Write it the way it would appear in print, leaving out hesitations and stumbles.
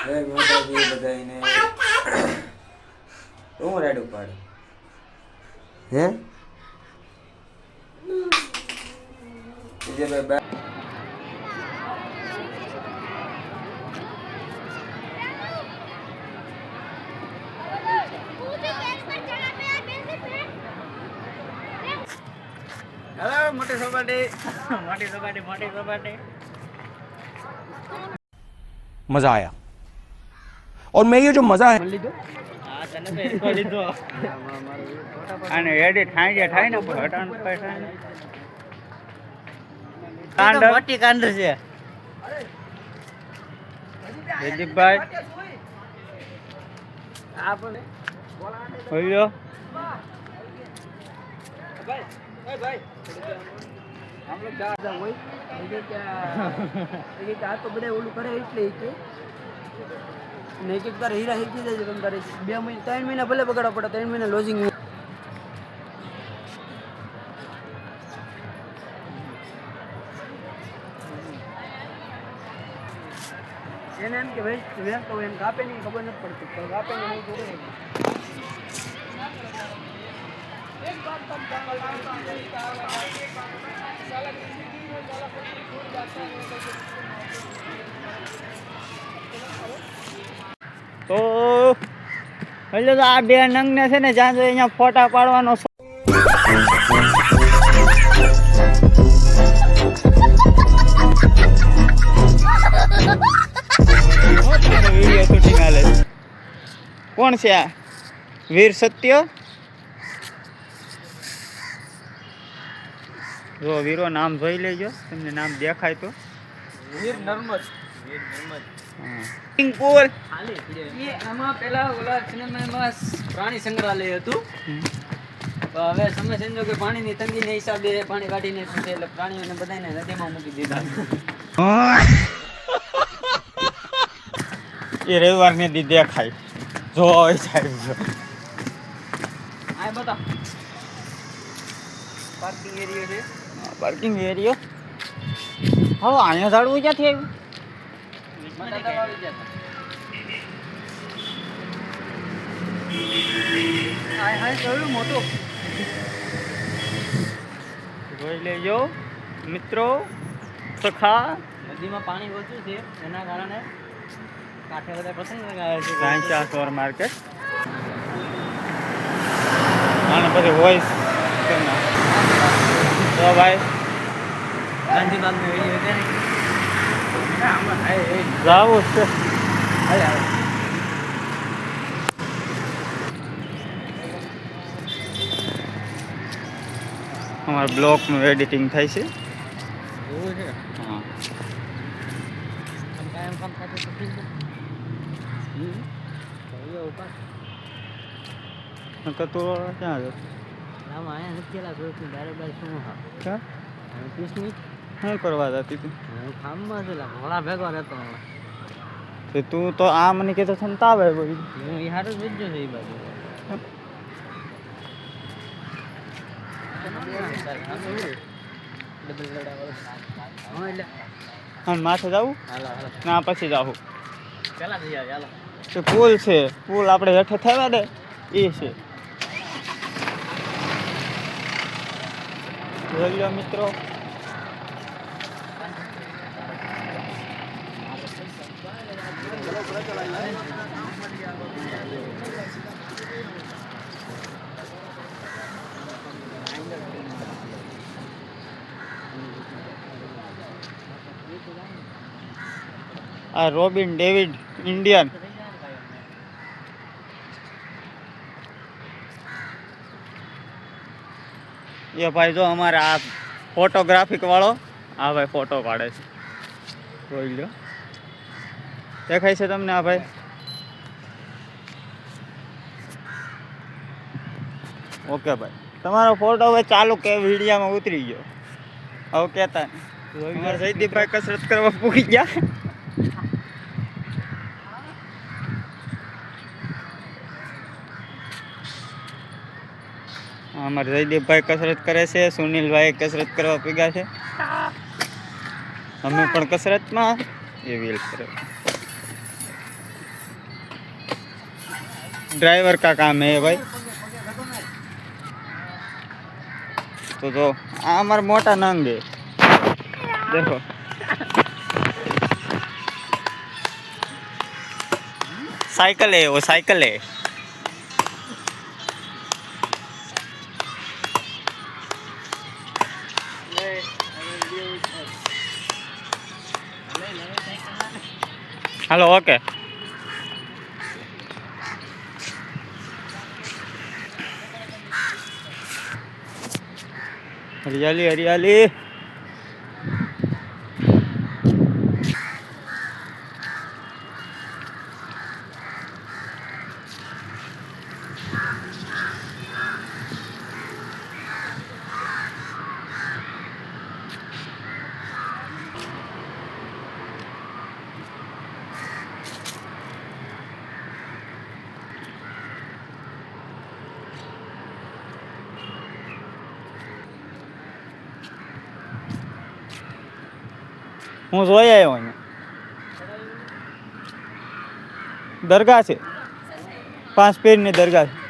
જય માતાજી બધાને. હું રાડું પાડું હે વિજયભાઈ हेलो मोटी सपाटी मोटी सपाटी मोटी सपाटी मजा आया और मैं ये जो मजा है हां तने तो इसको लीधो અને એડિટ થાય ને પણ હટાણ પૈસા ને કાંડ મોટી કાંડ છે દીપભાઈ આપણે બોલ્યો ભાઈ ए भाई हम लोग जा वही ये क्या तो बड़े ओलू करे એટલે કે ને એક બાર હીરા હીકી જાય તમ તારે 2 મહિના 3 મહિના ભલે બગાડવા પડે 3 મહિના લોજિંગ એને એમ કે ભાઈ વેમ તો એમ કાપે નહીં ખબર નથી પડતી તો કાપે નહીં જોડે एक बार तब तो એટલે તો આ બે નંગ ને છે ને જ્યાં જો અહીંયા ફોટા પાડવાનો વિડિયો શૂટિંગ આલે કોણ છે આ વીર સત્ય જો વીરો નામ જોઈ લેજો તમને નામ દેખાય તો વીર નર્મદ સ્વિમિંગ પૂલ એ આમાં પેલા ઓલા સિનેમામાં પ્રાણી સંગ્રહાલય હતું તો હવે સમય સંજોગે પાણીની તંગીના હિસાબે પાણી કાઢીને એટલે પ્રાણીઓને બધાને નદીમાં મૂકી દીધા એ રવિવારને દી દેખાય જો જાય આ બતા પાર્કિંગ એરિયા છે પાર્કિંગ એરિયો હવે અહીંયા ઝાડવું ક્યાંથી આવ્યું મોટું જોઈ લેજો મિત્રો સખા નદીમાં પાણી ઓછું છે એના કારણે કાંઠે બધા પસંદ લગાવે છે ગાંચા સ્ટોર માર્કેટ અને પછી વોઇસ તો ભાઈ ગાંધી બાગનો વિડીયો છે જાવું છે અમારા બ્લોગનું એડિટિંગ થાય છે એવું છે હા કામ થતું તો ઠીક છે તો ક્યાં છે આમાં અહીંયા નથી ગયેલા જોઈતું ડાયરેક્ટ બાય શું હા ક્યાં પીસની શું કરવા જતી તું હું કામમાં છે ઘોડા ભેગો રહેતો તો તું તો આ મને કહેતો છે ને તાવે ભાઈ હું એ હારું જ વેચજો છે એ બાજુ હા માથે જવું ના પછી જાવું પેલા જઈ હાલો તે પુલ છે પુલ આપણે હેઠે થયા ને એ છે જોઈ લો મિત્રો આ રોબિન ડેવિડ ઇન્ડિયન ये भाई जो हमारा आ फोटोग्राफिक वालों आ भाई फोटो पाड़े છે જોઈ લો દેખાય છે તમને આ ભાઈ ઓકે ભાઈ તમારો ફોટો હવે ચાલુ કે વિડીયોમાં ઉતરી ગયો હવે કહેતા અમારા જયદીપભાઈ કસરત કરવા પૂકી ગયા અમારે જયદીપભાઈ કસરત કરે છે સુનિલભાઈ કસરત કરવા પીગા છે અમે પણ કસરતમાં એ વીલ કરે ड्राइवर का काम है भाई। तो हमारा मोटा नंग है, देखो। साइकिल है, वो साइकिल है। Hello, okay. हरियाली हरियाली। હું જોઈ આવ્યો અહીંયા દરગાહ છે, 5 પીરની દરગાહ છે।